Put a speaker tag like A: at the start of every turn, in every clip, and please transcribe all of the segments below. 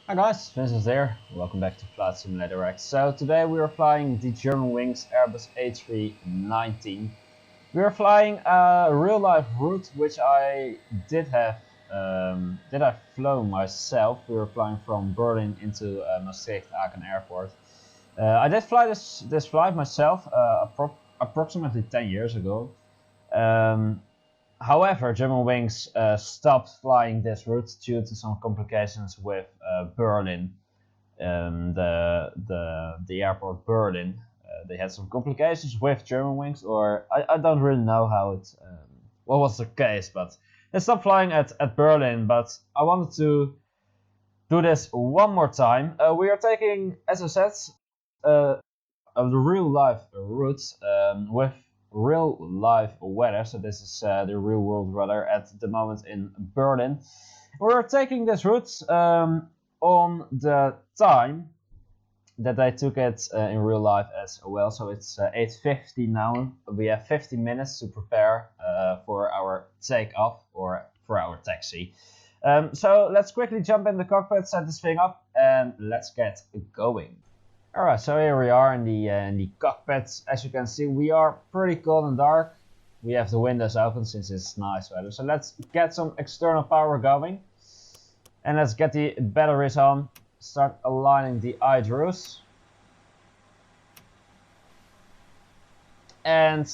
A: Hi guys, Vincent here. Welcome back to Flight Simulator X. So today we are flying the Germanwings Airbus A319. We are flying a real-life route which I did have flown myself. We were flying from Berlin into Maastricht Aachen airport. I did fly this flight myself approximately 10 years ago. However, Germanwings stopped flying this route due to some complications with Berlin, the airport Berlin. They had some complications with Germanwings, or I don't really know how what was the case, but they stopped flying at Berlin. But I wanted to do this one more time. We are taking, as I said, the real life routes with real life weather. So this is the real world weather at the moment in Berlin. We're taking this route on the time that I took it in real life as well. So it's 8:50 now. We have 50 minutes to prepare for our takeoff or for our taxi. So let's quickly jump in the cockpit, set this thing up, and let's get going. Alright, so here we are in the cockpit. As you can see, we are pretty cold and dark. We have the windows open since it's nice weather. So let's get some external power going. And let's get the batteries on. Start aligning the iDRUs. And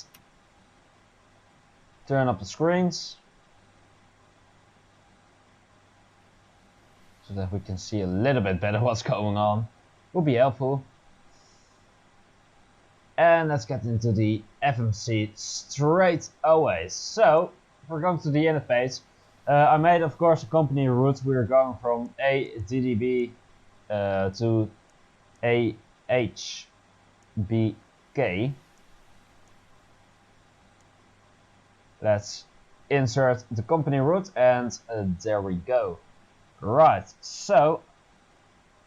A: turn up the screens. So that we can see a little bit better what's going on. Will be helpful. And let's get into the FMC straight away. So, we're going to the interface. I made, of course, a company route. We're going from ADDB to AHBK. Let's insert the company route, and there we go. Right, so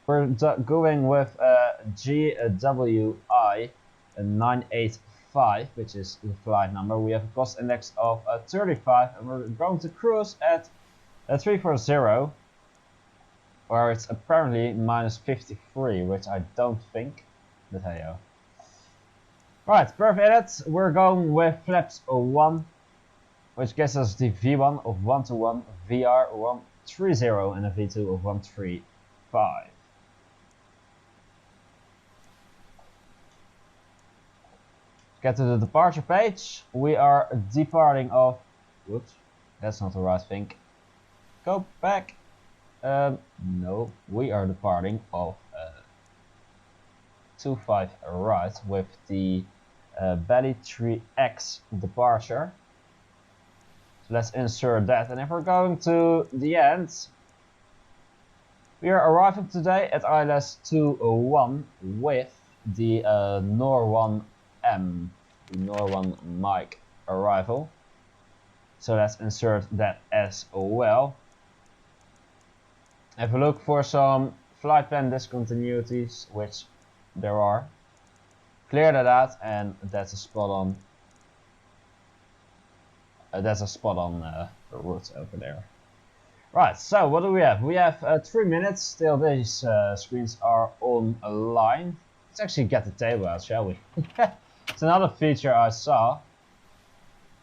A: we're going with GWI 985, which is the flight number. We have a cost index of 35, and we're going to cruise at 340, where it's apparently minus 53, which I don't think, but hey yo. Right, perfect edit. We're going with flaps 1, which gives us the V1 of 121, VR 130, and a V2 of 135. Get to the departure page. We are departing of. Whoops, that's not the right thing. Go back. No, we are departing of 25 right with the belly 3X departure. So let's insert that, and if we're going to the end, we are arriving today at ILS 201 with the NOR1M, NOR1 Mike arrival. So let's insert that as well. Have a look for some flight plan discontinuities, which there are. Clear that out, and that's a spot on. Route over there. Right, so what do we have? We have 3 minutes till these screens are online. Let's actually get the table out, shall we? It's another feature I saw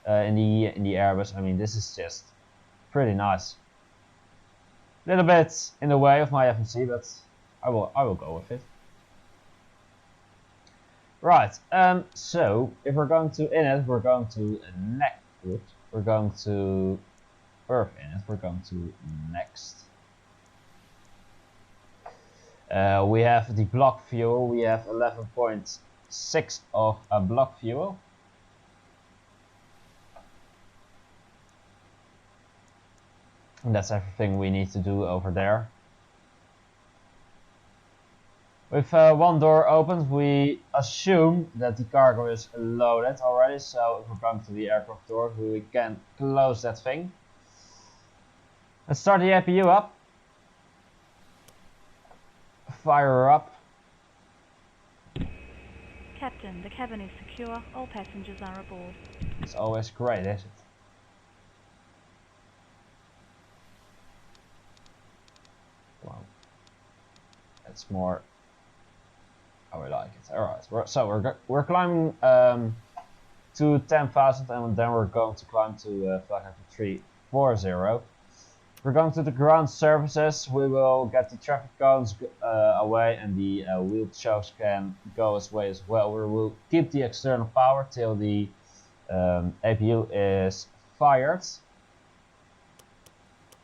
A: in the Airbus. I mean, this is just pretty nice. A little bit in the way of my FMC, but I will go with it. Right, so if we're going to init, we're going to we're going to Earth init, we're going to next. We have the block fuel. We have 11.6 of a block fuel. And that's everything we need to do over there. With one door opened, we assume that the cargo is loaded already. So if we're going to the aircraft door, we can close that thing. Let's start the APU up. Fire her up.
B: Captain, the cabin is secure. All passengers are aboard.
A: It's always great, isn't it? Wow. it's more how we like it. Alright, we're climbing to 10,000 and then we're going to climb to flight level 340. We're going to the ground surfaces. We will get the traffic cones away and the wheel chokes can go away as well. We will keep the external power till the APU is fired.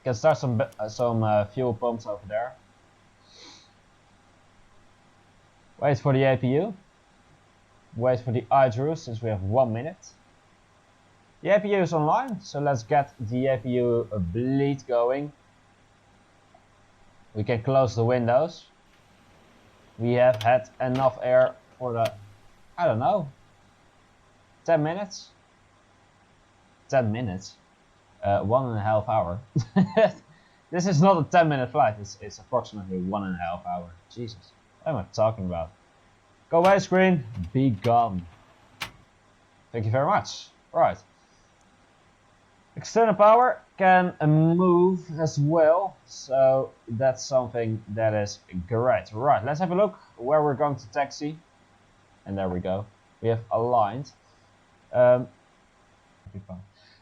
A: Can start some fuel pumps over there. Wait for the APU. Wait for the idle since we have 1 minute. The APU is online, so let's get the APU bleed going. We can close the windows. We have had enough air for the, I don't know, 10 minutes? 10 minutes? 1.5 hour. This is not a 10-minute flight, it's approximately 1.5 hour. Jesus, what am I talking about? Go away screen, be gone. Thank you very much. Right. External power can move as well, so that's something that is great. Right, let's have a look where we're going to taxi. And there we go. We have aligned.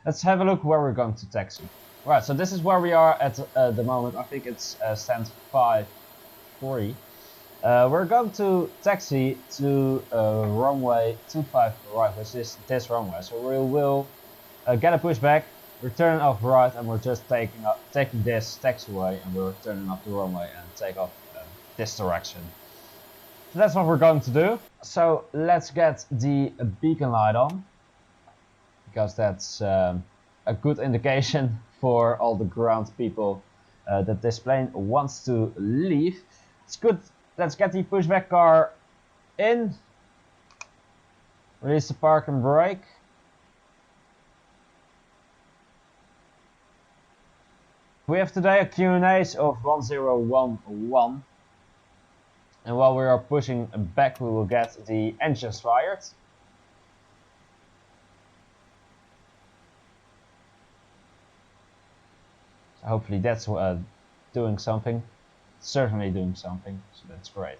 A: Let's have a look where we're going to taxi. Right, so this is where we are at the moment. I think it's stand 540. We're going to taxi to runway 25 right, which is this runway. So we will get a pushback, we're turning off right, and we're just taking this taxiway, and we're turning off the runway and take off this direction. So that's what we're going to do. So let's get the beacon light on, because that's a good indication for all the ground people that this plane wants to leave. It's good. Let's get the pushback car in. Release the park and brake. We have today a Q&As of 1011. And while we are pushing back, we will get the engines fired. So hopefully that's doing something. Certainly doing something, so that's great.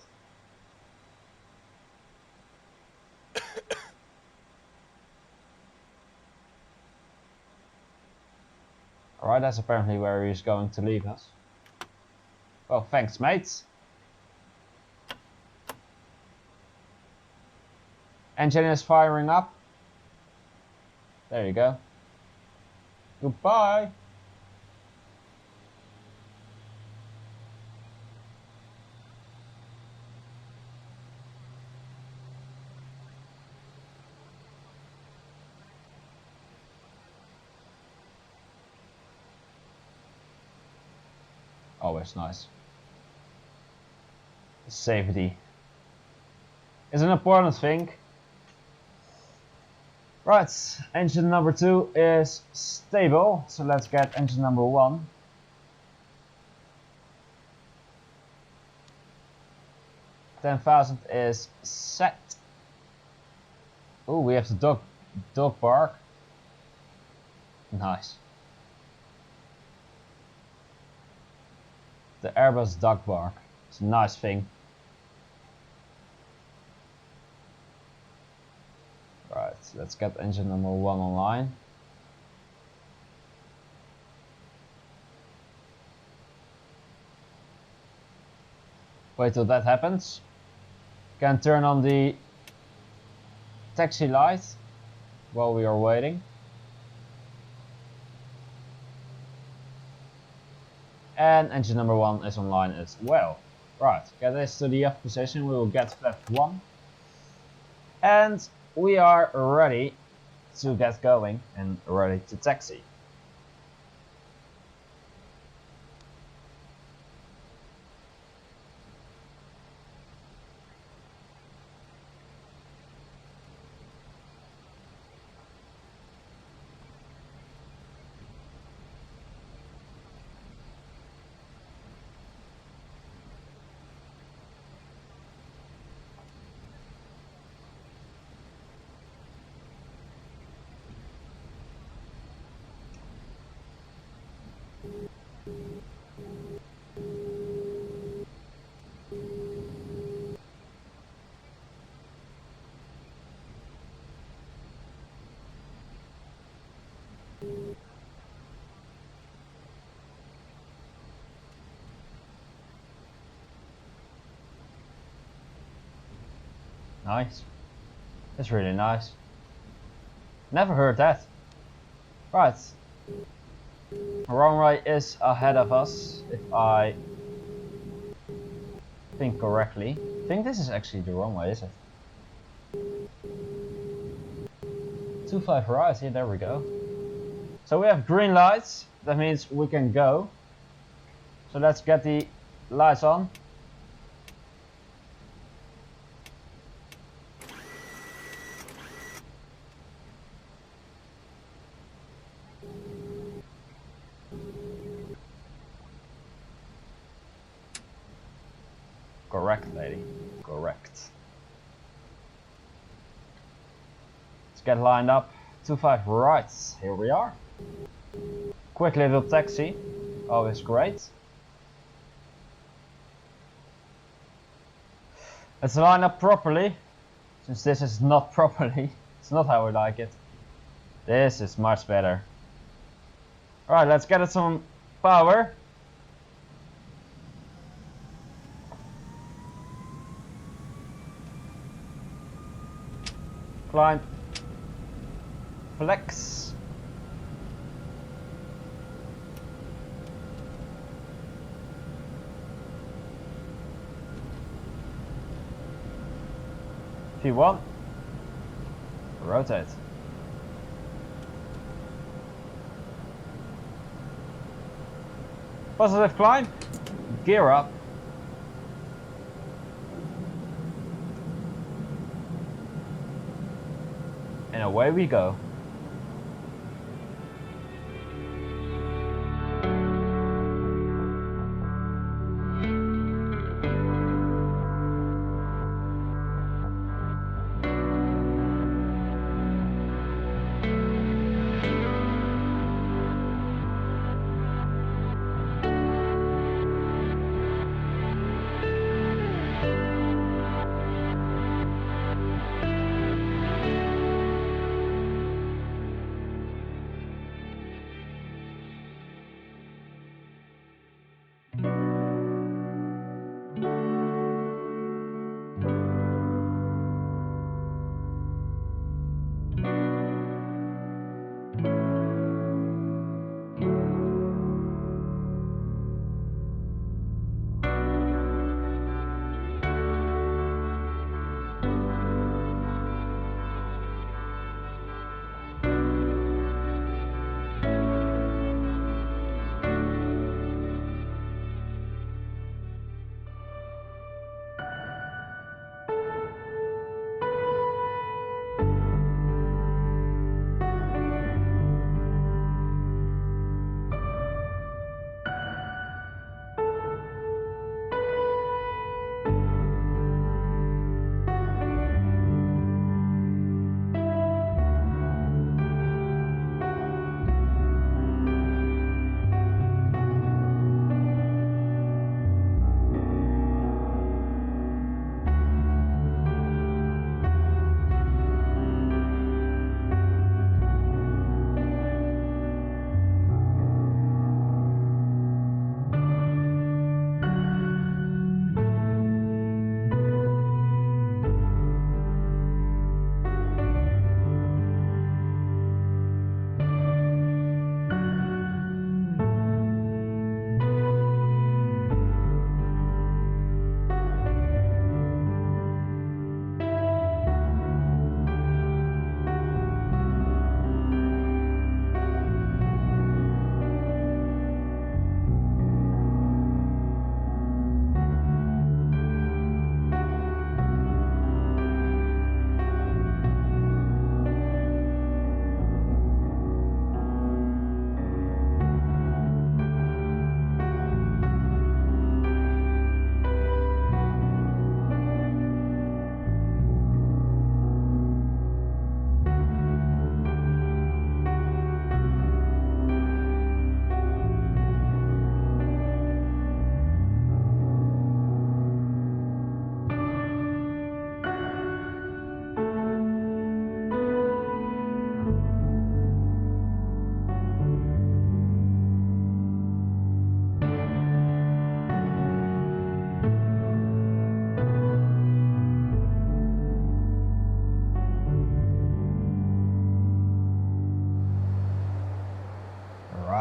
A: Alright, that's apparently where he's going to leave us. Well, thanks, mates. Engine is firing up. There you go. Goodbye. Always nice. Safety is an important thing. Right, engine number 2 is stable, so let's get engine number 1. $10,000 is set. Oh, we have the dog park. Nice. The Airbus dog park. It's a nice thing. Right, let's get engine number 1 online. Wait till that happens. Can turn on the taxi light while we are waiting. And engine number 1 is online as well. Right, get this to the off position, we will get flap 1. And we are ready to get going and ready to taxi. Nice. That's really nice. Never heard that. Right. Runway is ahead of us, if I think correctly. I think this is actually the runway, is it? 25 right, yeah, there we go. So we have green lights, that means we can go. So let's get the lights on. Correct, lady. Correct. Let's get lined up. 25 right. Here we are. Quick little taxi. Always great. Let's line up properly. Since this is not properly. It's not how we like it. This is much better. Alright, let's get it some power. Climb. Flex. P1. Rotate. Positive climb. Gear up. And away we go.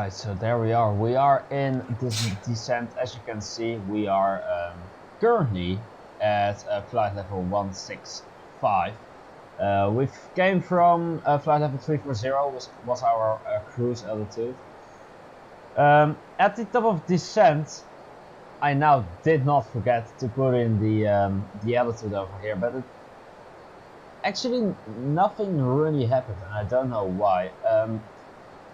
A: Alright, so there we are. We are in this descent. As you can see, we are currently at flight level 165. We came from flight level 340, which was our cruise altitude. At the top of descent, I now did not forget to put in the altitude over here, but actually nothing really happened, and I don't know why.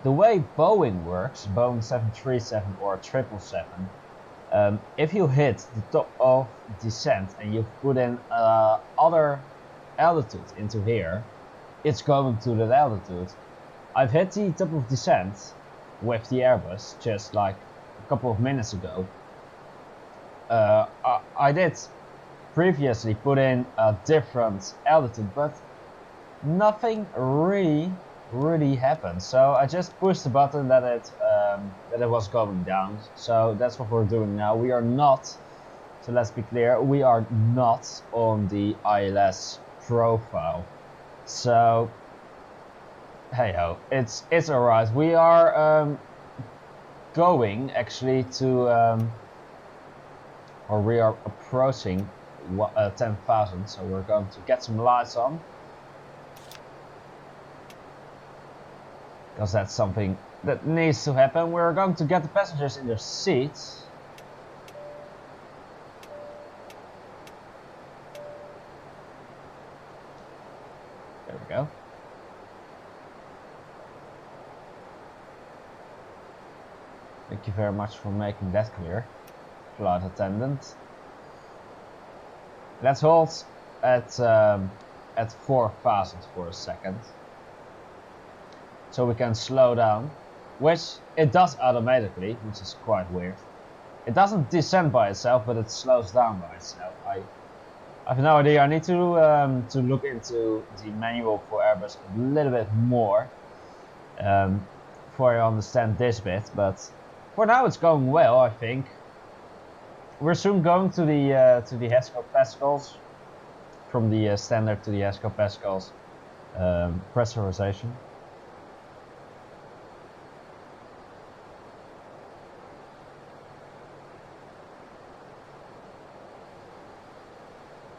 A: The way Boeing works, Boeing 737 or 777, if you hit the top of descent and you put in other altitude into here, it's going to that altitude. I've hit the top of descent with the Airbus just like a couple of minutes ago. I did previously put in a different altitude, but nothing really happened. So I just pushed the button that it was going down. So that's what we're doing now. We are not, so let's be clear, we are not on the ILS profile. So hey ho, it's alright. We are going actually to or we are approaching 10,000, so we're going to get some lights on, because that's something that needs to happen. We're going to get the passengers in their seats. There we go. Thank you very much for making that clear, flight attendant. Let's hold at 4,000 for a second, so we can slow down, which it does automatically, which is quite weird. It doesn't descend by itself, but it slows down by itself. I have no idea. I need to look into the manual for Airbus a little bit more before I understand this bit. But for now, it's going well, I think. We're soon going to the Haskell Pascals, from the standard to the Haskell Pascals pressurization.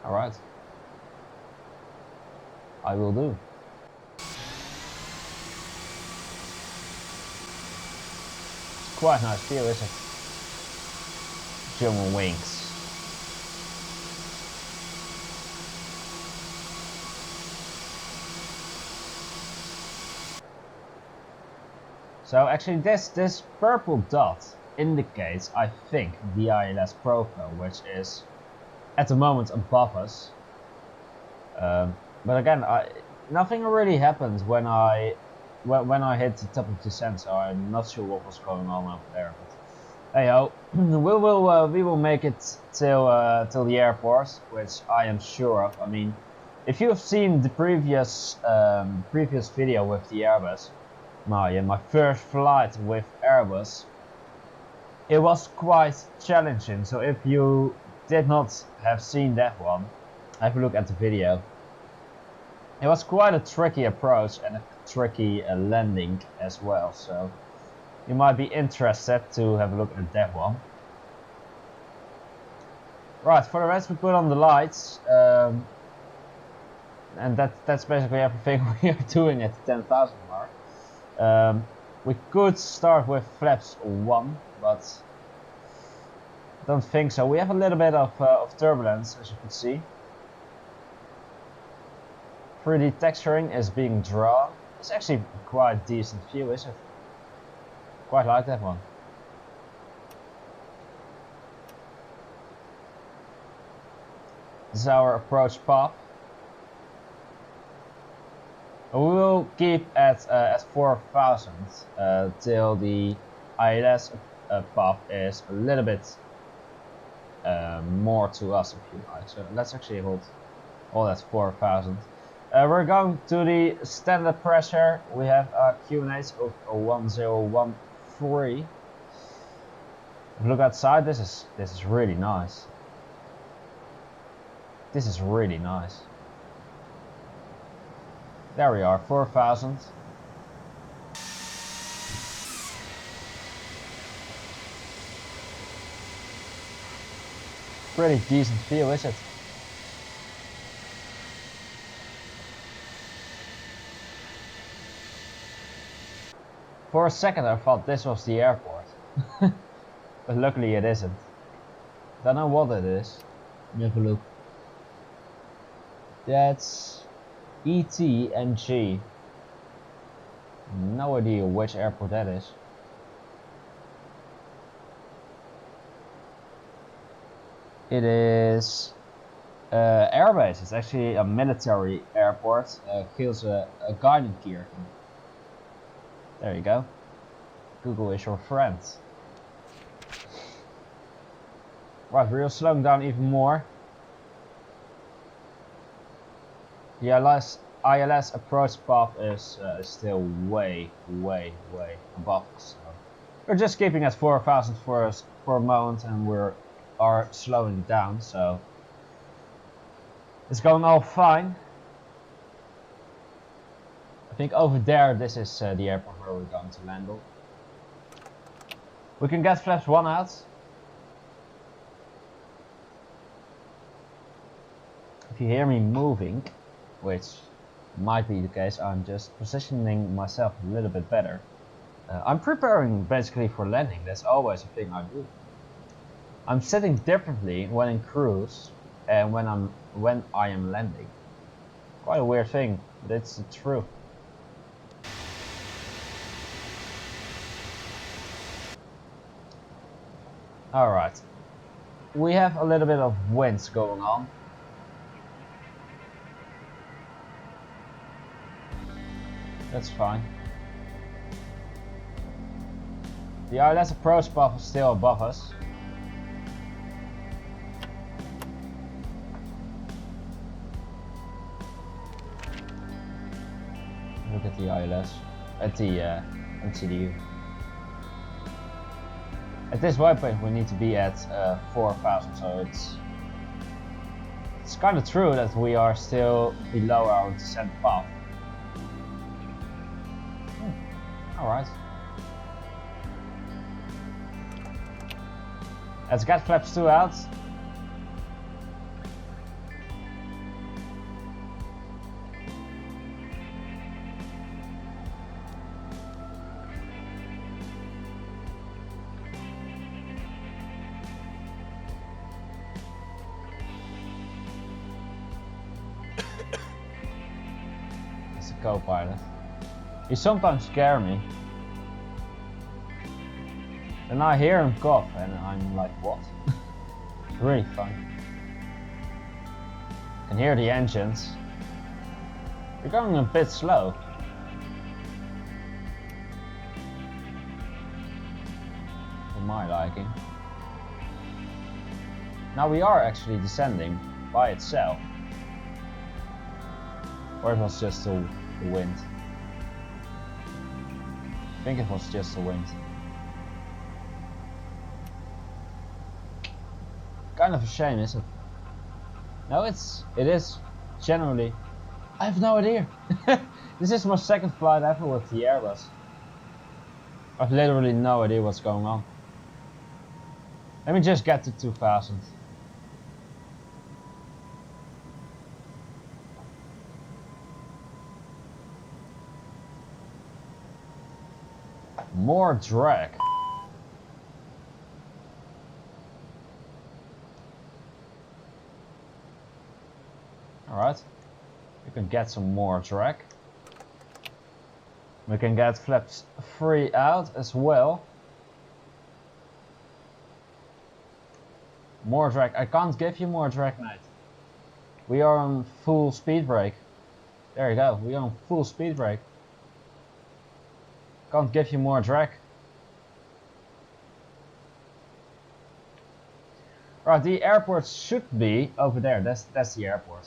A: Alright, I will do. It's quite nice view, isn't it? German wings. So actually this purple dot indicates, I think, the ILS profile, which is at the moment above us. But again, nothing really happened when I hit the top of descent, so I'm not sure what was going on over there. But hey ho, we will make it till the airport, which I am sure of. I mean, if you have seen the previous video with the Airbus, my first flight with Airbus, it was quite challenging. So if you did not have seen that one, have a look at the video. It was quite a tricky approach and a tricky landing as well, so you might be interested to have a look at that one. Right, for the rest we put on the lights, and that's basically everything we are doing at the 10,000 mark. We could start with flaps 1, but don't think so. We have a little bit of turbulence, as you can see. 3D texturing is being drawn. It's actually a quite decent view, isn't it? Quite like that one. This is our approach path. We will keep at 4,000 till the ILS path is a little bit more to us, if you like. So let's actually hold all at 4,000. We're going to the standard pressure. We have a QNH of 1013. Look outside. This is really nice. This is really nice. There we are, 4,000. pretty decent view, is it? For a second I thought this was the airport, but luckily it isn't. Don't know what it is. Let me have a look. That's ETNG. No idea which airport that is. It is Airbus. It's actually a military airport. Feels a Geilenkirchen. There you go. Google is your friend. Right, we're slowing down even more. The ILS approach path is still way above us. So we're just keeping at 4,000 for a moment, and we are slowing down. So it's going all fine. I think over there, this is the airport where we're going to land on. We can get flaps 1 out. If you hear me moving, which might be the case, I'm just positioning myself a little bit better. I'm preparing basically for landing. That's always a thing I do. I'm sitting differently when in cruise and when I am landing. Quite a weird thing, but it's the truth. Alright, we have a little bit of winds going on. That's fine. The ILS approach path is still above us. Look at the ILS, at the MCDU. At this waypoint we need to be at 4,000, so it's kind of true that we are still below our descent path. Alright. Let's get flaps 2 out. It's a co-pilot. He sometimes scares me. And I hear him cough and I'm like, what? It's really fun. I can hear the engines. We're going a bit slow. For my liking. Now we are actually descending by itself. Or it was just the wind. I think it was just the wind. Kind of a shame, isn't it? No, it is generally. I have no idea. This is my second flight ever with the Airbus. I've literally no idea what's going on. Let me just get to 2000. More drag. Alright, we can get some more drag. We can get flaps 3 out as well. More drag. I can't give you more drag, mate. We are on full speed brake. There you go, we are on full speed brake. Can't give you more drag. Right, the airport should be over there. That's the airport.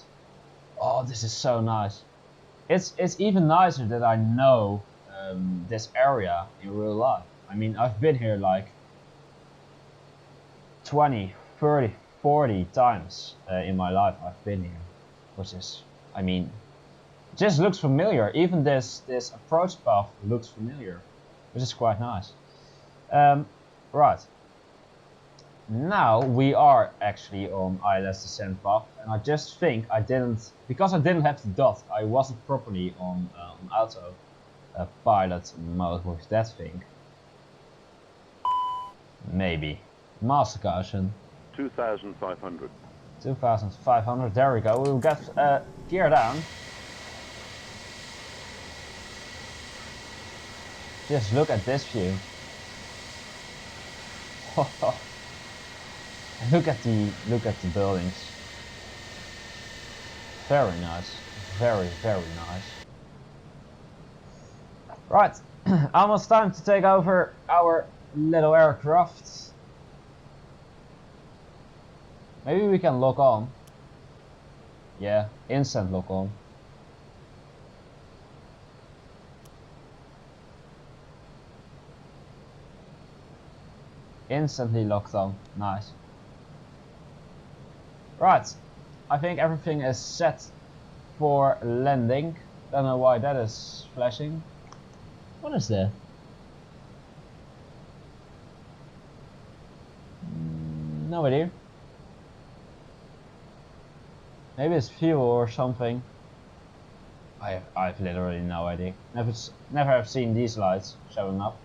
A: Oh, this is so nice. It's even nicer that I know this area in real life. I mean, I've been here like 20, 30, 40 times in my life. I've been here, which is, I mean, just looks familiar. Even this approach path looks familiar, which is quite nice. Right. now we are actually on ILS descent path, and I just think I didn't, because I didn't have the dot, I wasn't properly on auto pilot mode with that thing. Maybe. Master caution.
C: 2,500.
A: 2,500, there we go. We'll get gear down. Just look at this view. Look at the buildings. Very nice. Very, very nice. Right, almost time to take over our little aircraft. Maybe we can lock on. Yeah, instant lock on. Instantly locked on. Nice. Right, I think everything is set for landing. Don't know why that is flashing. What is that? No idea. Maybe it's fuel or something. I've literally no idea. Never have seen these lights showing up.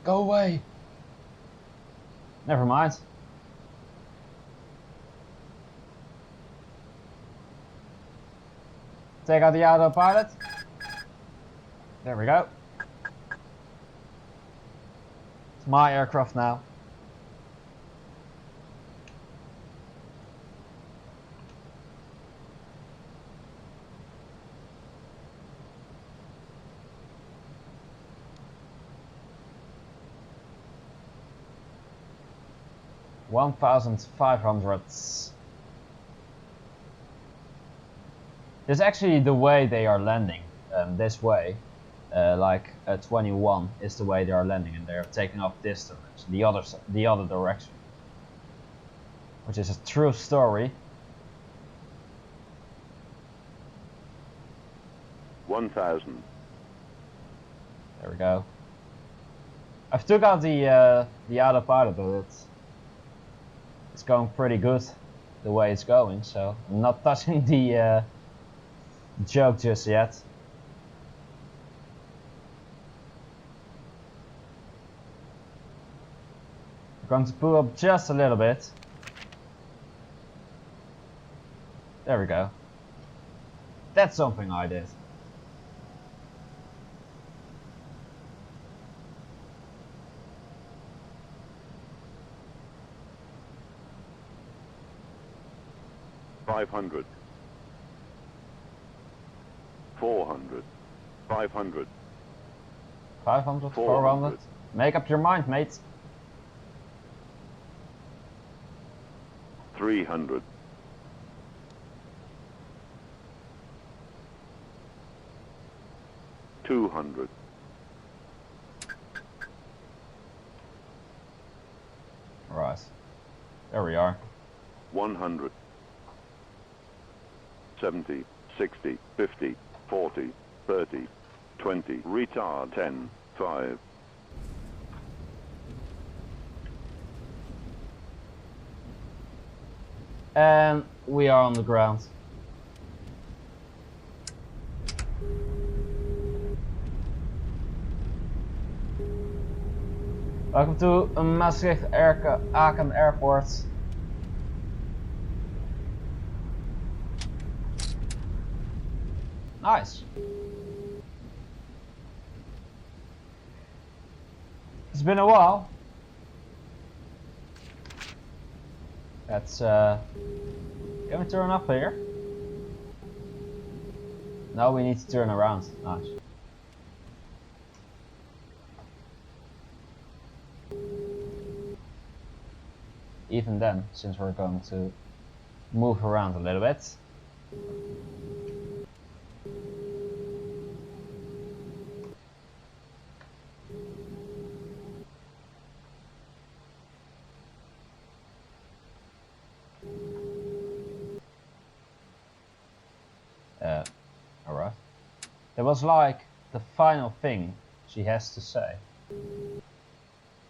A: Go away. Never mind. Take out the autopilot. There we go. It's my aircraft now. $1,500. This is actually the way they are landing. This way, like 21 is the way they are landing, and they are taking off this direction, the other direction, which is a true story.
C: 1,000.
A: There we go. I've took out the autopilot, but it's going pretty good the way it's going, so I'm not touching the joke just yet. We're going to pull up just a little bit. There we go. That's something I did.
C: $500. 400. 500.
A: 500, 400. Make up your mind, mate.
C: 300. 200.
A: Right. There we are.
C: 100. 70, 60, 50, 40, 30, 20, retard 10, 5.
A: And we are on the ground. Welcome to Maastricht Aachen Airport. Nice. It's been a while. Let's can we turn up here? No, we need to turn around. Nice. Even then, since we're going to move around a little bit. Alright. That was like the final thing she has to say.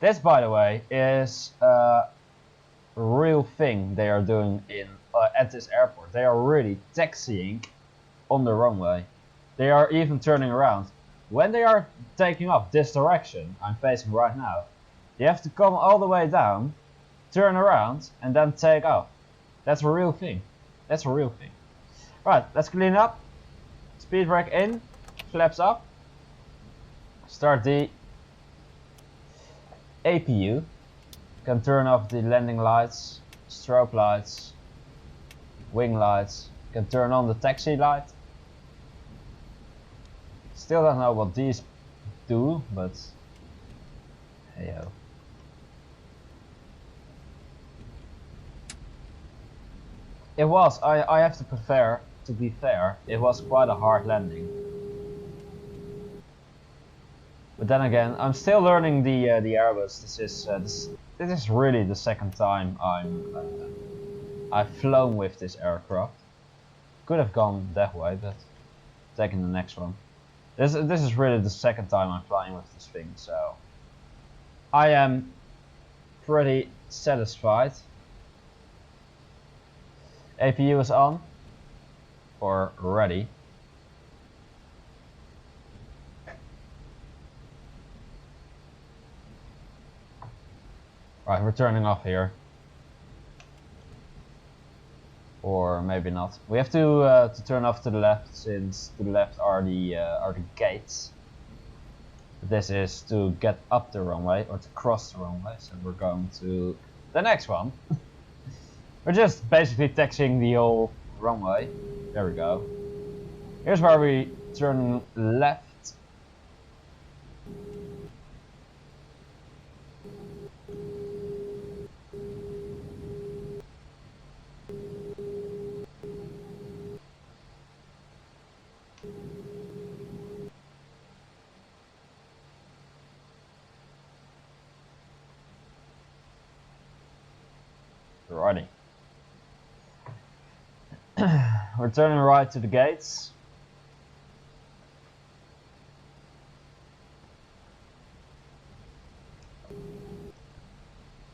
A: This, by the way, is real thing they are doing in at this airport. They are really taxiing on the runway. They are even turning around. When they are taking off this direction I'm facing right now, you have to come all the way down, turn around, and then take off. That's a real thing. That's a real thing. Right, let's clean up. Speed brake in, flaps up. Start the APU. Can turn off the landing lights, strobe lights, wing lights. Can turn on the taxi light. Still don't know what these do, but hey yo. It was, I have to be fair, it was quite a hard landing. But then again, I'm still learning the Airbus. This is really the second time I've flown with this aircraft. Could have gone that way, but taking the next one. This is really the second time I'm flying with this thing, so I am pretty satisfied. APU is on or ready. Right, we're turning off here. Or maybe not. We have to turn off to the left, since to the left are the gates. This is to get up the runway or to cross the runway. So we're going to the next one. We're just basically taxiing the whole runway. There we go. Here's where we turn left. Righty. We're turning right to the gates.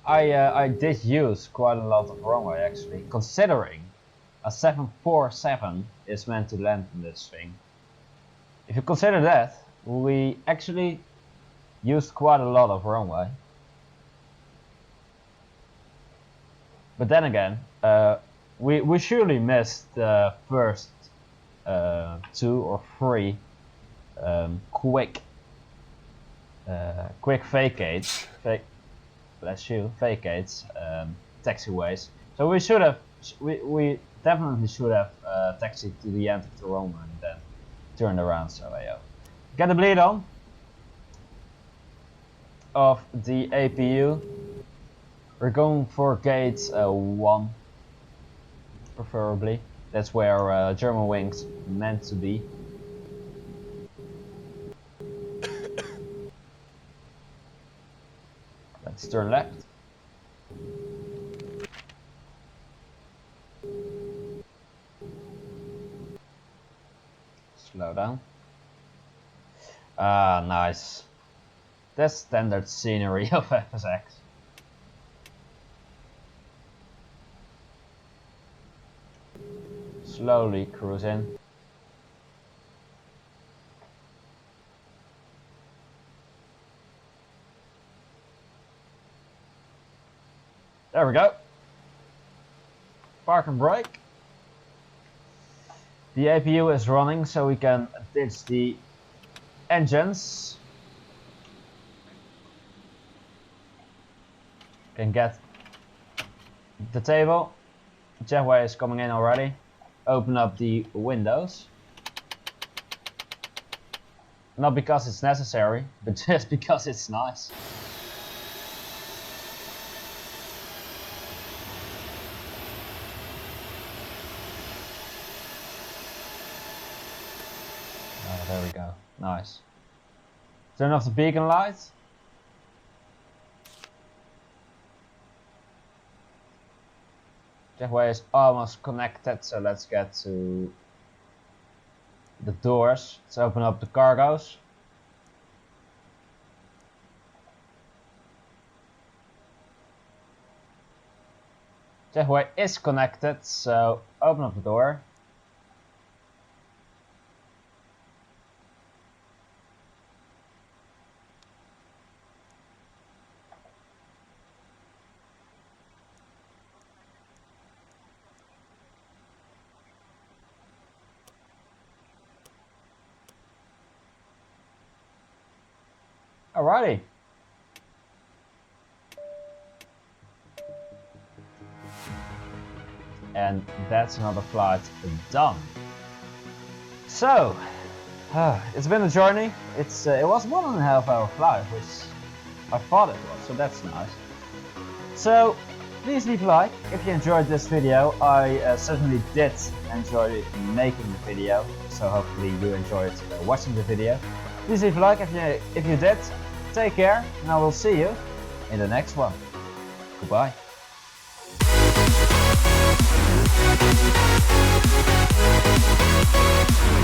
A: I did use quite a lot of runway actually, considering a 747 is meant to land in this thing. If you consider that, we actually used quite a lot of runway. But then again, we surely missed the first 2 or 3 quick vacates, vacates, taxiways. So we should have, we definitely should have taxied to the end of the runway and then turned around. So get the bleed on of the APU. We're going for gate 1, preferably. That's where German wings meant to be. Let's turn left. Slow down. Ah, nice. That's standard scenery of FSX. Slowly cruise in. There we go. Park and brake. The APU is running, so we can ditch the engines. Can get the table. Jetway is coming in already. Open up the windows. Not because it's necessary, but just because it's nice. Oh, there we go. Nice. Turn off the beacon light. Jetway is almost connected, so let's get to the doors. Let's open up the cargos. Jetway is connected, so open up the door. Alrighty. And that's another flight done. So, it's been a journey. It was 1.5 hour flight, which I thought it was, so that's nice. So, please leave a like if you enjoyed this video. I certainly did enjoy making the video, so hopefully you enjoyed watching the video. Please leave a like if you did. Take care, and I will see you in the next one. Goodbye.
D: We'll be right back.